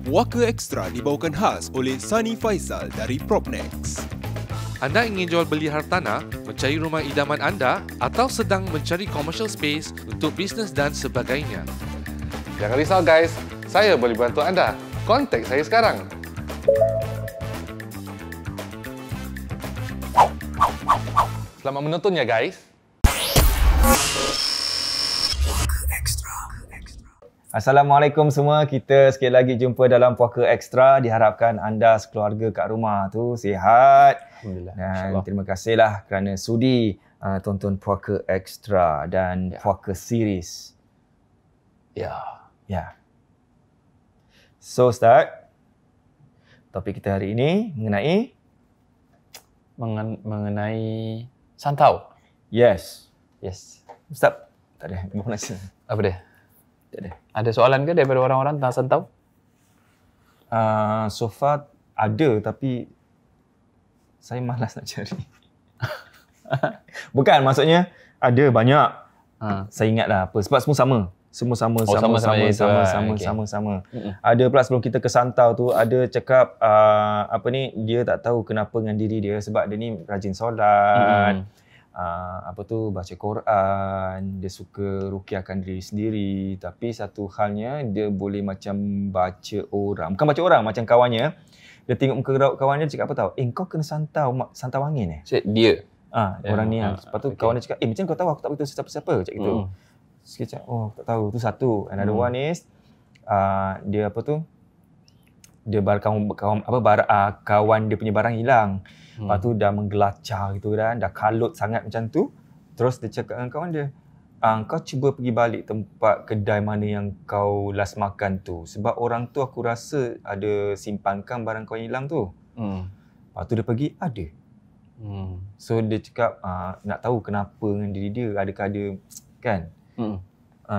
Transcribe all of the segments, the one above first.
Puaka Extra dibawakan khas oleh Sani Faisal dari Propnex. Anda ingin jual beli hartanah, mencari rumah idaman anda atau sedang mencari commercial space untuk bisnes dan sebagainya? Jangan risau guys, saya boleh bantu anda. Kontak saya sekarang. Selamat menonton ya guys. Assalamualaikum semua, kita sekali lagi jumpa dalam Puaka Extra. Diharapkan anda sekeluarga kat rumah tu sihat. Alhamdulillah. Dan terima kasihlah kerana sudi tonton Puaka Extra dan Puaka Series. Ya. So Ustaz, topik kita hari ini mengenai santau. Yes. Ustaz, tak ada. Apa dia? Tak ada. Ada soalan ke daripada orang-orang tentang santau? So far ada, tapi saya malas nak cari. Bukan, maksudnya ada banyak. Saya ingatlah apa, sebab semua sama. Semua sama. Ada pula sebelum kita ke santau tu, ada cakap dia tak tahu kenapa dengan diri dia, sebab dia ni rajin solat. Baca Quran, dia suka rukiahkan diri sendiri, tapi satu halnya dia boleh macam baca orang, bukan baca orang, macam kawannya, dia tengok muka kawan dia, cakap apa tahu, kau kena santau angin Dia? Orang ni lepas tu kawan dia cakap, macam kau tahu aku tak beritahu siapa-siapa, macam gitu. Dia cakap, aku tak tahu, tu satu. Another one is dia kawan dia punya barang hilang. Lepas tu dah menggelacar gitu kan, dah kalut sangat macam tu. Terus dia cakap dengan kawan dia, kau cuba pergi balik tempat kedai mana yang kau last makan tu. Sebab orang tu aku rasa ada simpankan barang kau hilang tu. Lepas tu dia pergi, ada. So dia cakap, nak tahu kenapa dengan diri dia, adakah ada, kan?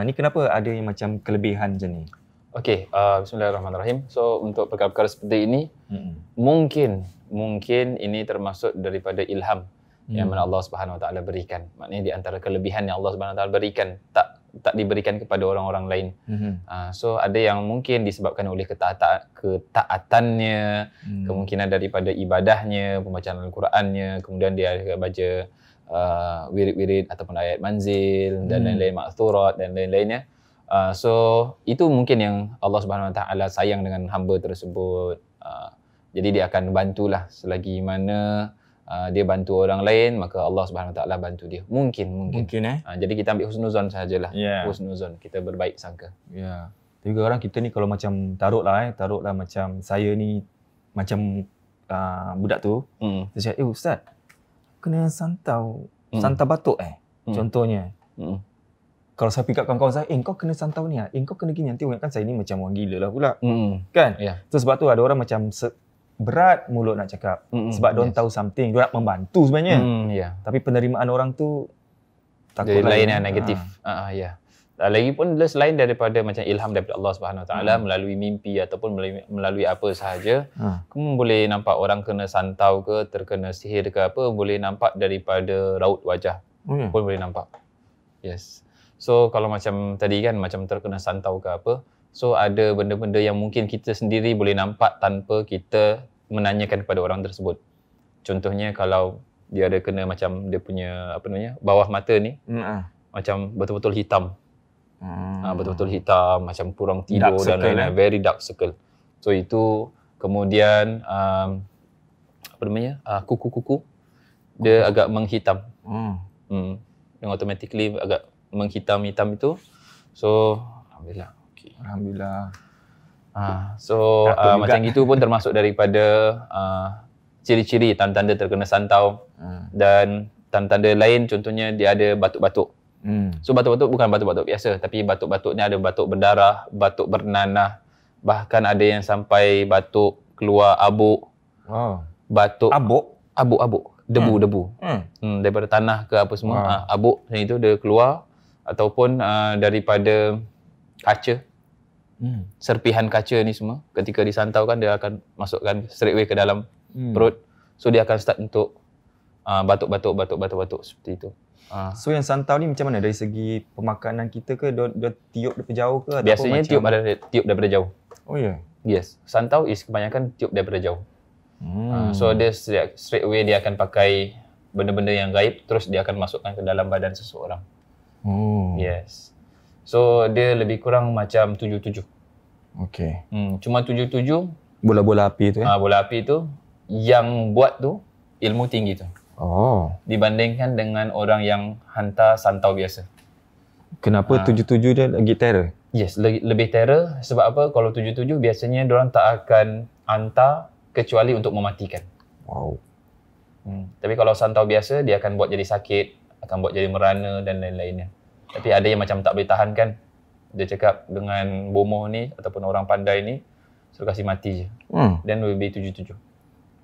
Ni kenapa ada yang macam kelebihan macam ni? Okey, bismillahirrahmanirrahim. So untuk perkara-perkara seperti ini, mungkin ini termasuk daripada ilham yang mana Allah Subhanahu Wa Taala berikan. Maknanya di antara kelebihan yang Allah Subhanahu Wa Taala berikan, tak diberikan kepada orang-orang lain. So ada yang mungkin disebabkan oleh ketaatannya, kemungkinan daripada ibadahnya, pembacaan Al-Qurannya, kemudian dia baca wirid-wirid ataupun ayat manzil dan lain-lain, ma'thurat dan lain-lainnya. So itu mungkin yang Allah Subhanahu Wa Taala sayang dengan hamba tersebut. Jadi dia akan bantulah selagi mana dia bantu orang lain, maka Allah Subhanahu Wa Taala bantu dia. Mungkin. Jadi kita ambil husnuzon sajalah. Husnuzon, kita berbaik sangka. Tapi orang kita ni kalau macam taruhlah macam saya ni macam budak tu, dia cakap, Ustaz, kena santau batuk contohnya. Kalau saya pick up kawan-kawan saya, kau kena santau ni kau kena gini, nanti kan saya ni macam orang gila lah pula. Kan? So sebab tu ada orang macam berat mulut nak cakap. Sebab diorang tahu something, diorang nak membantu sebenarnya. Tapi penerimaan orang tu takut jadi lain yang negatif. Lagipun selain daripada macam ilham daripada Allah Subhanahu Wa Taala melalui mimpi ataupun melalui apa sahaja, kamu boleh nampak orang kena santau ke, terkena sihir ke apa, boleh nampak daripada raut wajah. Pun boleh nampak. So kalau macam tadi kan, macam terkena santau ke apa, so ada benda-benda yang mungkin kita sendiri boleh nampak tanpa kita menanyakan kepada orang tersebut. Contohnya kalau dia ada kena macam dia punya bawah mata ni macam betul-betul hitam. Betul-betul hitam, macam kurang tidur dan lain-lain, very dark circle. So itu kemudian kuku-kuku dia agak menghitam. Yang automatically agak menghitam-hitam itu. So alhamdulillah. Alhamdulillah. So macam itu pun termasuk daripada ciri-ciri tanda-tanda terkena santau. Dan tanda-tanda lain contohnya dia ada batuk-batuk. So batuk-batuk bukan batuk-batuk biasa, tapi batuk-batuknya ada batuk berdarah, batuk bernanah, bahkan ada yang sampai batuk keluar abuk. Batuk abuk, debu. Daripada tanah ke apa semua, abuk macam itu dia keluar, ataupun daripada kaca. Serpihan kaca ni semua ketika disantau kan, dia akan masukkan straight away ke dalam perut. So dia akan start untuk batuk-batuk seperti itu. So yang santau ni macam mana? Dari segi pemakanan kita ke? Dia tiup daripada jauh ke? Biasanya tiup daripada jauh. Oh ya? Yes, santau is kebanyakan tiup daripada jauh. So dia straight away dia akan pakai benda-benda yang gaib, terus dia akan masukkan ke dalam badan seseorang. Yes. So dia lebih kurang macam 77. Okey. Cuma 77 Bola-bola api tu bola api tu yang buat tu ilmu tinggi tu. Dibandingkan dengan orang yang hantar santau biasa. Kenapa 77 dia lagi terror? Yes, lebih terror sebab apa? Kalau 77 biasanya diorang tak akan hantar kecuali untuk mematikan. Wow. Tapi kalau santau biasa dia akan buat jadi sakit, akan buat jadi merana dan lain-lainnya. Tapi ada yang macam tak boleh tahan kan. Dia cakap dengan bomoh ni ataupun orang pandai ni suruh kasih mati je. Then will be 77.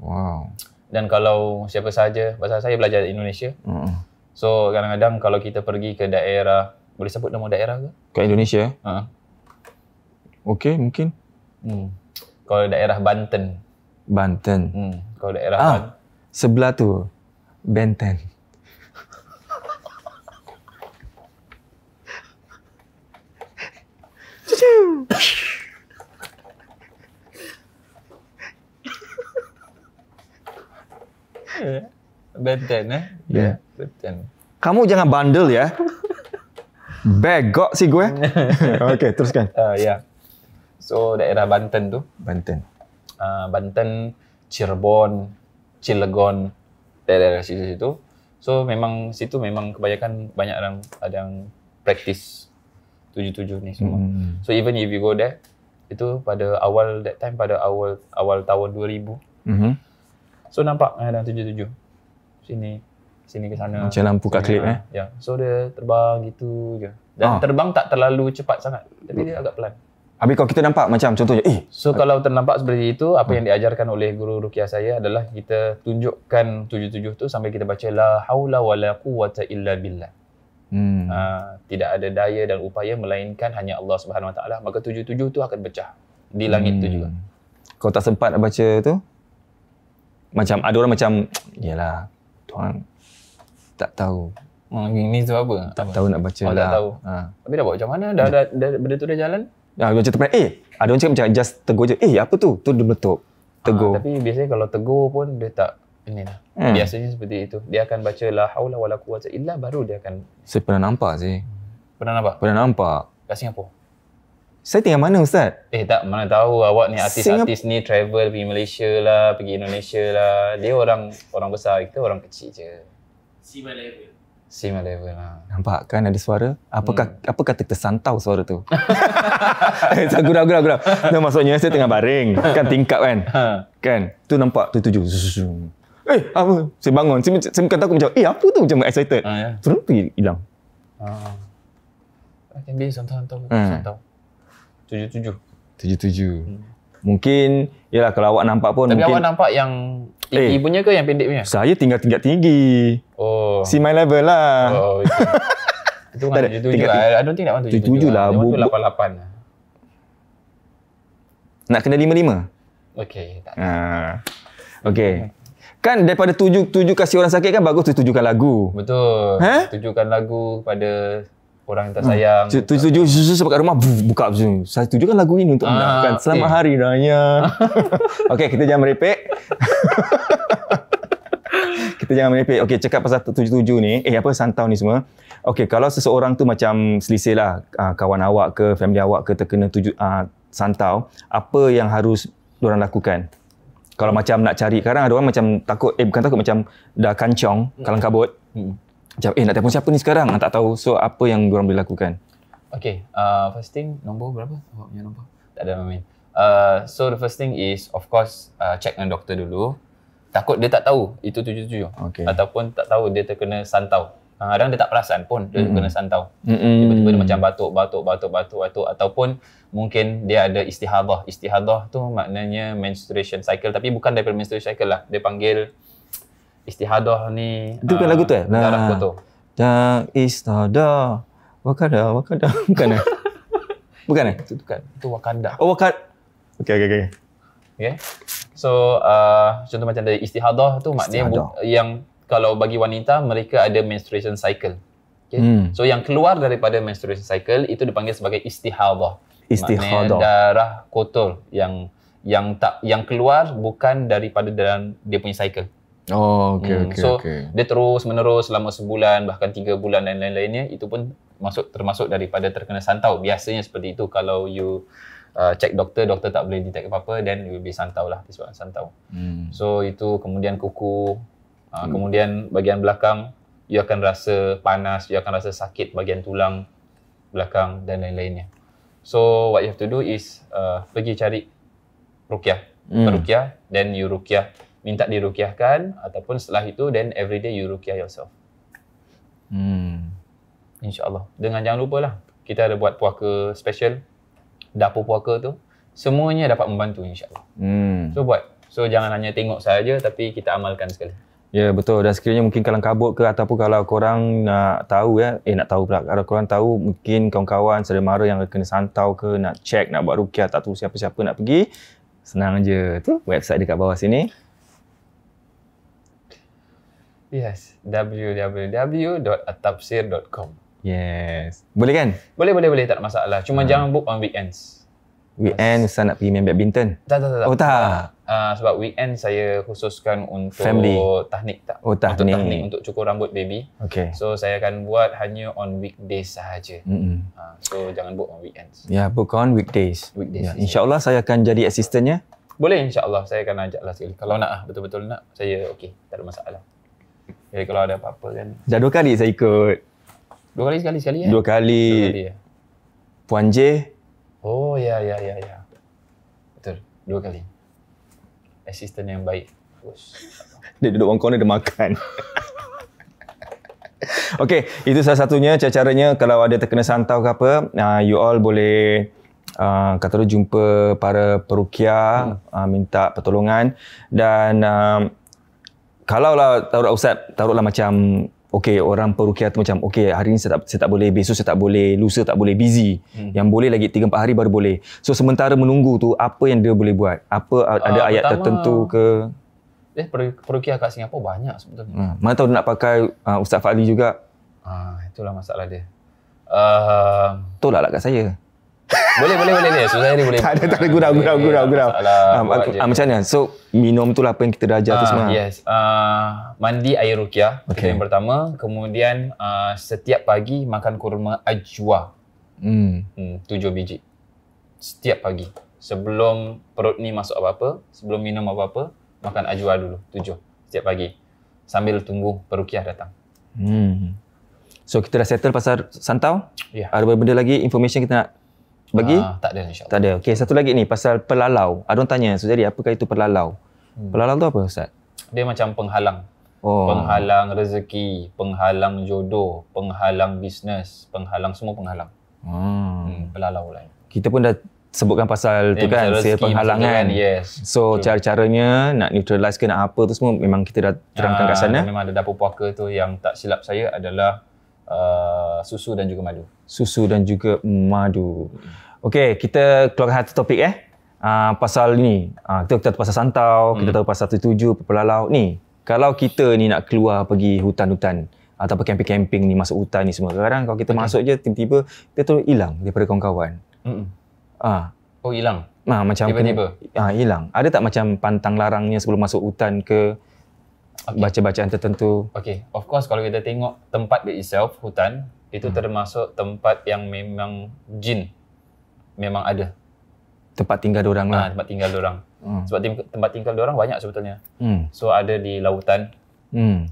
Wow. Dan kalau siapa sahaja, pasal saya belajar di Indonesia. So kadang-kadang kalau kita pergi ke daerah, boleh sebut nama daerah ke? Kat Indonesia? Okey, mungkin. Kalau daerah Banten. Kalau daerah Banten. Sebelah tu Benten. Benten Ya. Benten. Kamu jangan bandel ya. Begok sih gue. Okey, teruskan. Ya. So daerah Banten tu. Banten. Banten, Cirebon, Cilegon, daerah situ-situ. So memang situ memang kebanyakan banyak orang ada yang practice 77 ni semua. So even if you go there, itu pada awal that time pada awal tahun 2000. So nampak ada 77. Sini ke sana. Macam lampu kat klip Ya. So dia terbang gitu je. Dan terbang tak terlalu cepat sangat. Tapi dia agak pelan. Habis kalau kita nampak macam contohnya So kalau ternampak seperti itu, apa yang diajarkan oleh guru ruqyah saya adalah kita tunjukkan 77 tu sampai kita baca la haula wala quwwata illa billah. Tidak ada daya dan upaya melainkan hanya Allah Subhanahu Wa Taala. Maka 77 tu akan pecah di langit tu juga. Kau tak sempat nak baca tu? Macam ada orang macam yalah tuan tak tahu. Ini sebab apa? Tak tahu nak baca lah. Tak tahu. Tapi dah buat macam mana? Dah benda tu dah jalan? Macam terperingat, ada orang cakap macam just tegur je. Apa tu? Tu dia meletup. Tegur. Tapi biasanya kalau tegur pun dia tak inilah. Biasanya seperti itu. Dia akan baca la haula wala quwwata illa baru dia akan. Saya pernah nampak sih. Pernah nampak? Pernah nampak. Kat Singapura? Saya tinggal mana Ustaz? Tak, mana tahu awak ni artis-artis ni travel pergi Malaysia lah, pergi Indonesia lah. Dia orang besar, kita orang kecil je. Sima level lah. Nampak kan ada suara? Apa kata tersantau suara tu? Saya gurau. Nah, maksudnya saya tengah baring. Kan tingkap kan? Kan? Tu nampak tu tuju. Apa? Saya bangun. Saya bukan takut macam, apa tu? Macam excited. Terus pergi hilang. Can be santau. 77. Mungkin, yalah kalau awak nampak pun tapi mungkin. Tapi awak nampak yang tinggi punya ke yang pendek punya? Saya tinggal tinggi. See my level lah. Itu kan 77 lah. I don't think that one 77 lah. That one tu 88 lah. Nak kena 55? Okey. Okey. Kan daripada tuju kasih orang sakit kan bagus tu tujukan lagu. Betul. Tujukan lagu pada orang yang tak sayang. Tuju sampai kat rumah buka. Saya tujukan lagu ini untuk anda. Selamat Hari Raya. Okey, kita jangan merepek. Okey, cakap pasal 77 ni, santau ni semua. Okey, kalau seseorang tu macam selisih lah, kawan awak ke, family awak ke terkena santau, apa yang harus diorang lakukan? Kalau macam nak cari, kadang ada orang macam takut, bukan takut, macam dah kancong, kalang kabut. Macam, nak telefon siapa ni sekarang? Tak tahu. So, apa yang diorang boleh lakukan? Okey, first thing, nombor berapa? Awak punya nombor? Tak ada, Amin. So, the first thing is, of course, check dengan doktor dulu. Takut dia tak tahu itu 77. Ataupun tak tahu dia terkena santau. Kadang dia tak perasan pun dia kena santau. Tiba-tiba dia macam batuk ataupun mungkin dia ada istihadah. Istihadah tu maknanya menstruation cycle, tapi bukan daripada menstruation cycle lah. Dia panggil istihadah ni itu kan lagu tu darah kotor. Istihadah Wakanda bukan bukan Itu bukan. Itu Wakanda. Okey. So contoh macam dari istihadah tu maknanya yang kalau bagi wanita mereka ada menstruation cycle. So yang keluar daripada menstruation cycle itu dipanggil sebagai istihadah. Istikhadah. Maknanya darah kotor yang keluar bukan daripada dalam dia punya cycle. Oh, okey. So dia terus menerus selama sebulan bahkan 3 bulan dan lain-lainnya, itu pun termasuk daripada terkena santau. Biasanya seperti itu kalau you check doktor tak boleh detect apa-apa, then you will be santau lah, disebabkan santau. So itu kemudian kuku, kemudian bahagian belakang you akan rasa panas, you akan rasa sakit bahagian tulang belakang dan lain-lainnya. So what you have to do is pergi cari ruqyah. Ruqyah, then you ruqyah, minta diruqyahkan, ataupun setelah itu then everyday you ruqyah yourself. InsyaAllah. Dengan jangan lupa lah, kita ada buat puaka special, dapur puaka tu, semuanya dapat membantu insyaAllah. So buat. So jangan hanya tengok saja, tapi kita amalkan sekali. Ya, betul. Dan sekiranya mungkin kalang kabut ke, ataupun kalau korang nak tahu nak tahu pula. Kalau korang tahu, mungkin kawan-kawan saudara mara yang kena santau ke, nak check, nak buat ruqyah, tak tahu siapa-siapa nak pergi, senang je. Tu website dekat bawah sini. Yes, www.atafsir.com. Yes. Boleh kan? Boleh, tak ada masalah. Cuma jangan book on weekends. Weekend Ustaz nak pergi main badminton? Tak. Oh tak? Sebab weekend saya khususkan untuk family. Tahnik tak? Oh tahnik. Untuk tahnik, untuk cukur rambut baby. Okay. So saya akan buat hanya on weekdays sahaja. So jangan book on weekends. Ya, book on weekdays. Weekdays. Ya, InsyaAllah saya akan jadi asistennya. Boleh insyaAllah, saya akan ajaklah sekali. Kalau nak betul-betul nak, saya okey, tak ada masalah. Jadi kalau ada apa-apa kan. Dah 2 kali saya ikut. 2 kali sekali ya? 2 kali. 2 kali ya. Puan J. Oh ya. Betul, 2 kali. Asisten yang baik. Bagus. Dia duduk one corner, dia makan. Okey, itu salah satunya caranya kalau ada terkena santau ke apa, you all boleh kata tu jumpa para peruqyah, minta pertolongan. Dan kalaulah taruhlah macam okey, orang peruqyah tu macam okey, hari ni saya tak boleh, besok saya tak boleh, lusa tak boleh, busy. Yang boleh lagi 3-4 hari baru boleh. So sementara menunggu tu, apa yang dia boleh buat? Apa ada ayat tertentu ke? Peruqyah kat Singapura banyak sebetulnya. Mana tahu nak pakai Ustaz Fadli juga. Itulah masalah dia. Tolak lah kat saya. Boleh. Susah dia boleh. Tak ada gurau. Macam mana? So minum tu lah apa yang kita dah ajar tu semua. Yes. Mandi air ruqyah. Okay. Yang pertama. Kemudian setiap pagi makan kurma ajwa. 7 biji. Setiap pagi. Sebelum perut ni masuk apa-apa, sebelum minum apa-apa, makan ajwa dulu. 7 setiap pagi. Sambil tunggu peruqyah datang. So kita dah settle pasal santau? Ya. Ada benda lagi information kita nak bagi? Tak ada insyaAllah. Tak ada. Okey, satu lagi ni pasal pelalau. Ada orang tanya, so jadi apakah itu pelalau? Pelalau tu apa Ustaz? Dia macam penghalang. Oh. Penghalang rezeki, penghalang jodoh, penghalang bisnes, penghalang semua penghalang. Pelalau lah. Kita pun dah sebutkan pasal tu kan, sihir penghalangan. Yes. So cara-caranya nak neutralize ke nak apa tu semua memang kita dah terangkan kat sana. Memang ada dapur puaka tu yang tak silap saya adalah susu dan juga madu. Susu dan juga madu. Okey, kita keluarkan satu topik pasal ni. Kita tahu pasal santau, kita tahu pasal tuju, pelalau. Ni, kalau kita ni nak keluar pergi hutan-hutan ataupun camping-camping ni, masuk hutan ni semua. Kadang-kadang kalau kita masuk je, tiba-tiba kita tu hilang daripada kawan-kawan. Oh, hilang? Macam tiba-tiba? Hilang. Ada tak macam pantang larangnya sebelum masuk hutan ke? Baca-bacaan tertentu. Okay, of course kalau kita tengok tempat di itself, hutan, itu termasuk tempat yang memang jin memang ada. Tempat tinggal diorang lah. Tempat tinggal diorang. Sebab tempat tinggal diorang banyak sebetulnya. So ada di lautan.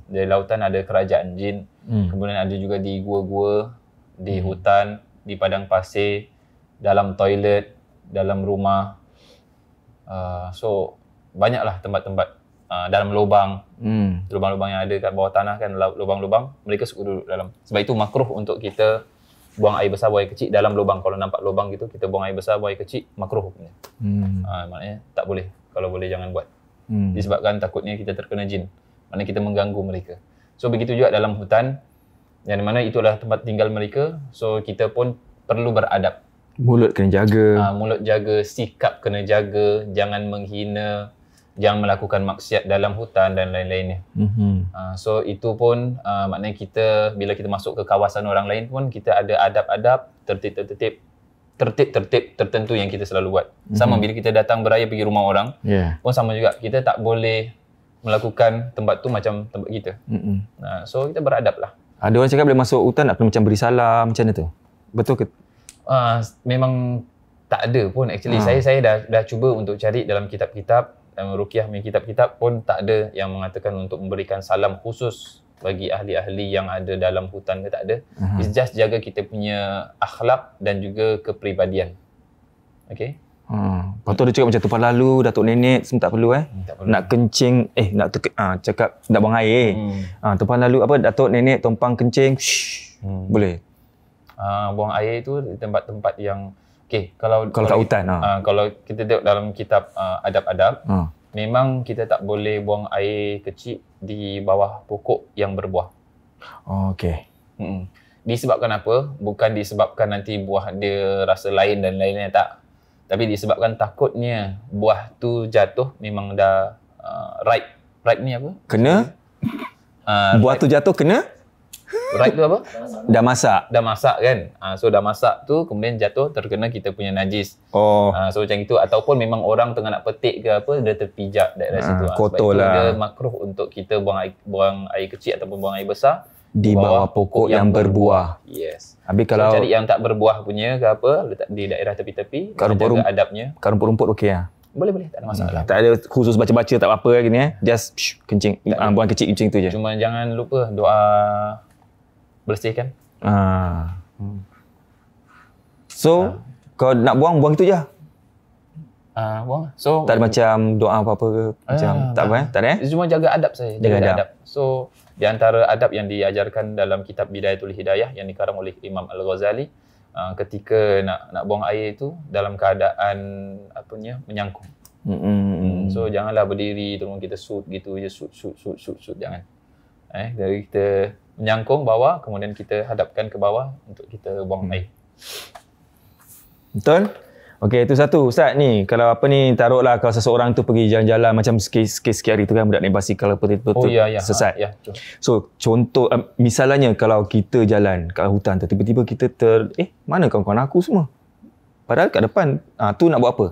Di lautan ada kerajaan jin. Kemudian ada juga di gua-gua, di hutan, di padang pasir, dalam toilet, dalam rumah. So banyaklah tempat-tempat. Dalam lubang, lubang-lubang yang ada kat bawah tanah kan, lubang-lubang, mereka suka duduk dalam. Sebab itu makruh untuk kita buang air besar, buang air kecil dalam lubang. Kalau nampak lubang gitu, kita buang air besar, buang air kecil, makruh hukumnya. Maknanya tak boleh. Kalau boleh jangan buat. Disebabkan takutnya kita terkena jin. Maknanya kita mengganggu mereka. So begitu juga dalam hutan, yang mana itulah tempat tinggal mereka. So kita pun perlu beradab. Mulut kena jaga. Mulut jaga, sikap kena jaga, jangan menghina, jangan melakukan maksiat dalam hutan dan lain-lainnya. So itu pun maknanya kita bila kita masuk ke kawasan orang lain pun kita ada adab-adab, tertib-tertib tertib tertentu yang kita selalu buat. Sama bila kita datang beraya pergi rumah orang, pun sama juga. Kita tak boleh melakukan tempat tu macam tempat kita. So kita beradab lah. Ada orang cakap boleh masuk hutan nak kena macam beri salam macam mana tu? Betul ke? Memang tak ada pun actually. Saya dah cuba untuk cari dalam kitab-kitab, dalam ruqyah punya kitab-kitab pun tak ada yang mengatakan untuk memberikan salam khusus bagi ahli-ahli yang ada dalam hutan ke, tak ada. It's just jaga kita punya akhlak dan juga kepribadian. Okay? Lepas tu ada cakap macam tumpah lalu, datuk nenek semua tak perlu Tak perlu. Nak kencing, cakap nak buang air. Tumpah lalu apa, datuk nenek tumpang kencing, boleh. Buang air tu di tempat-tempat yang kalau kat hutan. Kalau kita tengok dalam kitab adab-adab, memang kita tak boleh buang air kecil di bawah pokok yang berbuah. Okey. Disebabkan apa? Bukan disebabkan nanti buah dia rasa lain dan lain-lain, tak. Tapi disebabkan takutnya buah tu jatuh memang dah ripe. Ripe ni apa? Kena? Buah tu jatuh kena? Ripe tu apa? Dah masak. Dah masak kan? So dah masak tu kemudian jatuh terkena kita punya najis. So macam itu. Ataupun memang orang tengah nak petik ke apa, dia terpijak daerah situ. Kotor lah. Dia makruh untuk kita buang air kecil ataupun buang air besar di bawah pokok yang berbuah. Yes. Habis kalau cari yang tak berbuah punya ke apa, letak di daerah tepi-tepi, jaga adabnya. Kalau rumput-rumput okey lah. Boleh, tak ada masalah. Tak ada khusus baca-baca tak apa gini Just kencing, buang kecil kencing tu je. Cuma jangan lupa doa bersihkan. So, kalau nak buang itu je. Buang. So tak ada macam doa apa-apa ke? Macam tak apa tak ada Cuma jaga adab saja. Jaga adab. So di antara adab yang diajarkan dalam kitab Bidayatul Hidayah yang dikarang oleh Imam Al-Ghazali, ketika nak buang air itu dalam keadaan menyangkung. So janganlah berdiri terus kita shoot gitu je, shoot jangan. Dari kita menyangkung bawah, kemudian kita hadapkan ke bawah untuk kita buang air. Betul? Okey, itu satu. Ustaz ni, kalau taruhlah kalau seseorang tu pergi jalan-jalan macam kes hari tu kan, budak naik basikal apa betul sesat. So, contoh misalnya kalau kita jalan kat hutan tu, tiba-tiba kita mana kawan-kawan aku semua? Padahal kat depan, tu nak buat apa?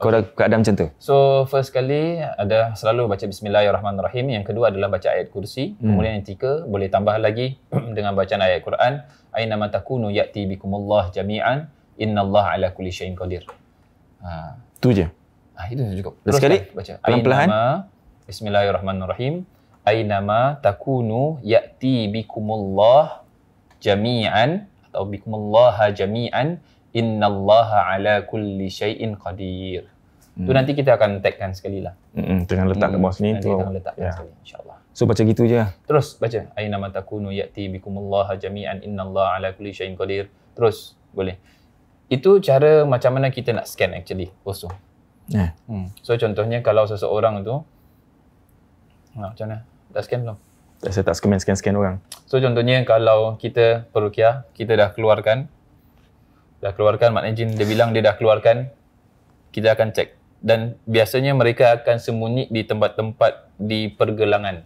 Kalau dah keadaan macam tu. So, first kali ada selalu baca Bismillahirrahmanirrahim. Yang kedua adalah baca ayat kursi. Kemudian yang ketiga, boleh tambah lagi dengan bacaan ayat Quran. Aynama takunu ya'ti bikumullah jami'an. Innallaha ala kulli syai'in qadir. Tu je. Itu cukup. Terus sekali baca. Pelan-pelan. Bismillahirrahmanirrahim. Aynama takunu ya'ti bikumullah jami'an atau bikumullaha jami'an. Innallaha ala kulli syai'in qadir. Tu nanti kita akan tagkan sekali lah. Tengah letak kat bawah sini tu. Kita akan letakkan sekali insya-Allah. So baca gitu je. Terus baca. Aynama takunu ya'ti bikumullaha jami'an. Innallaha ala kulli syai'in qadir. Terus boleh. Itu cara macam mana kita nak scan actually post tu. So contohnya kalau seseorang tu macam mana? Dah scan belum? Saya tak scan orang. So contohnya kalau kita peruqyah, kita dah keluarkan maknanya jin dia bilang dia dah keluarkan, kita akan cek. Dan biasanya mereka akan sembunyi di tempat-tempat di pergelangan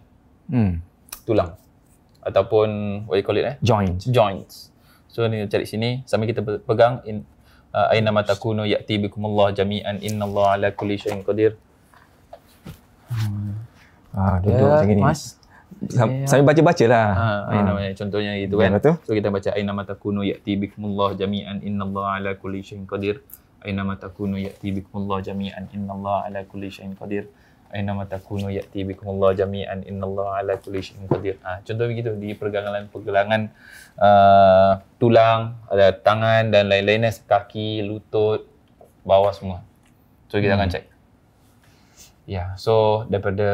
tulang ataupun what you call it joints. So ni cari sini sambil kita pegang aynama takunu ya'ti bikumullah jami'an innallaha ala kulli syai'in qadir. Duduk macam ni. Sambil baca-bacalah. Contohnya gitu kan. So kita baca aynama takunu ya'ti bikumullah jami'an innallaha ala kulli syai'in qadir. Aynama takunu ya'ti bikumullah jami'an innallaha ala kulli syai'in qadir. Aynama takunu ya'ti bikumullah jami'an innallaha ala kulli syai'in qadir. Contoh begitu di pergelangan tulang, ada tangan dan lain-lainnya, kaki, lutut, bawah semua. So kita akan cek. So daripada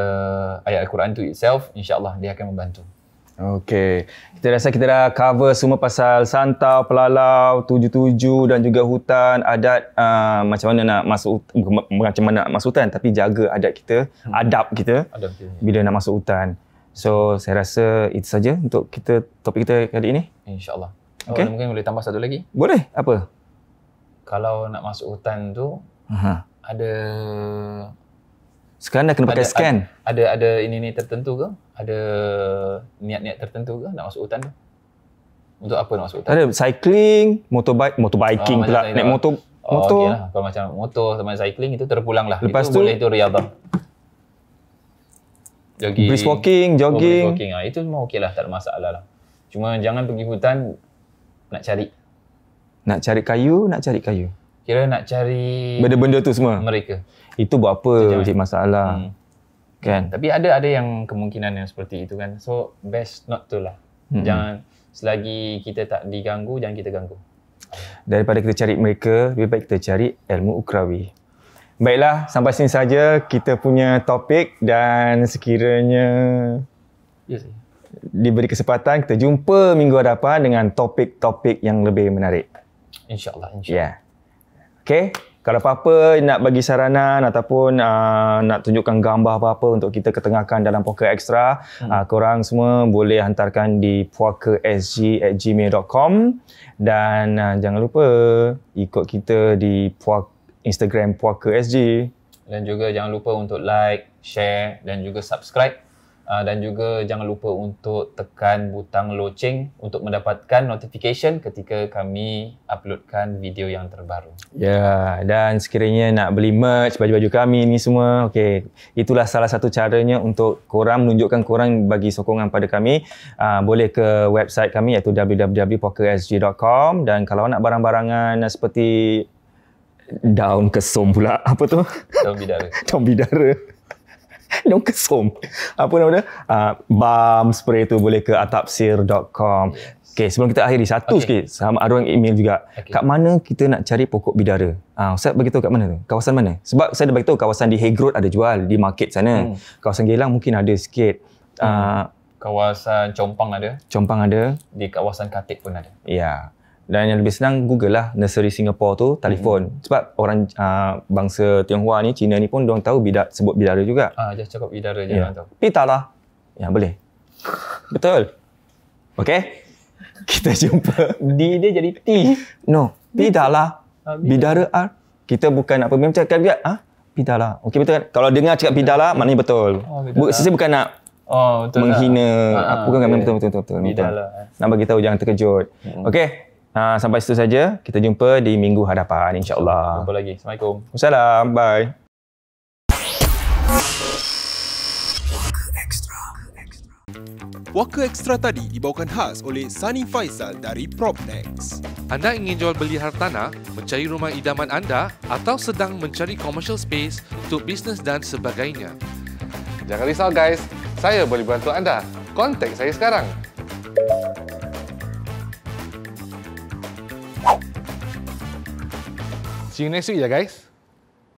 ayat Al-Quran tu itself, insya-Allah dia akan membantu. Okey. Kita rasa kita dah cover semua pasal santau, pelalau, 77 dan juga hutan, adat macam mana nak masuk, macam mana nak masuk hutan tapi jaga adat kita, adab kita bila nak masuk hutan. So saya rasa itu saja untuk topik kita kali ini. InsyaAllah. Okay. Mungkin boleh tambah satu lagi? Boleh. Apa? Kalau nak masuk hutan tu ada sekarang dah kena pakai scan. Ada ini tertentu ke? Ada niat-niat tertentu ke nak masuk hutan tu? Untuk apa nak masuk hutan? Tak ada, cycling, motorbiking pula. Naik motor. Okey lah. Kalau macam motor sama cycling itu terpulang lah. Lepas itu tu, boleh itu riyadhah. Jogging. Brisk walking, jogging. Brisk walking. Itu semua okey lah, tak ada masalah lah. Cuma jangan pergi hutan nak cari. Nak cari kayu, Kira nak cari benda-benda tu semua. mereka. Itu buat apa jadi masalah. Kan? Tapi ada yang kemungkinan yang seperti itu kan. So best not to lah. Jangan, selagi kita tak diganggu, jangan kita ganggu. Daripada kita cari mereka, lebih baik kita cari ilmu ukrawi. Baiklah, sampai sini saja kita punya topik, dan sekiranya diberi kesempatan, kita jumpa minggu hadapan dengan topik-topik yang lebih menarik. InsyaAllah. Ya. Okay. Kalau apa-apa nak bagi saranan ataupun nak tunjukkan gambar apa-apa untuk kita ketengahkan dalam Puaka Extra, korang semua boleh hantarkan di puakasg@gmail.com, dan jangan lupa ikut kita di Instagram Puaka SG. Dan juga jangan lupa untuk like, share dan juga subscribe. Dan juga jangan lupa untuk tekan butang loceng untuk mendapatkan notification ketika kami uploadkan video yang terbaru. Ya, dan sekiranya nak beli merch, baju-baju kami ni semua, okey, itulah salah satu caranya untuk korang menunjukkan korang bagi sokongan pada kami. Boleh ke website kami iaitu www.puakasg.com, dan kalau nak barang-barangan seperti daun kesom pula, apa tu? Daun bidara. Daun bidara. Daun kesom. Apa nama dia? Balm spray tu boleh ke atapsir.com. Okay, sebelum kita akhiri, satu sikit. Sama ada orang email juga. Kat mana kita nak cari pokok bidara? Ustaz beritahu kat mana tu? Kawasan mana? Sebab saya dah beritahu kawasan di Hague Road ada jual, di market sana. Kawasan Geylang mungkin ada sikit. Kawasan Chompang ada. Di kawasan Khatib pun ada. Ya. Dan yang lebih senang, Google lah Nursery Singapore tu, telefon. Sebab orang bangsa Tionghoa ni, Cina ni pun diorang tahu sebut bidara juga. Just cakap bidara je orang tahu. Pita lah. Ya, boleh. Betul. Okay? Kita jumpa. D dia jadi T. No, pita lah. Bidara R. Kita bukan apa, memang cakap juga, pita lah. Okay, betul kan? Kalau dengar cakap pita lah, maknanya betul. Saya bukan nak menghina. Bukan, memang betul. Pita lah. Nak bagi tahu, jangan terkejut. Okay? Sampai situ saja. Kita jumpa di minggu hadapan, insya-Allah. Jumpa lagi. Assalamualaikum. Wassalam. Bye. Puaka Extra tadi dibawakan khas oleh Sunny Faisal dari Propnex. Anda ingin jual beli hartanah, mencari rumah idaman anda atau sedang mencari commercial space untuk bisnes dan sebagainya? Jangan risau guys, saya boleh bantu anda. Kontak saya sekarang. See you next week ya guys.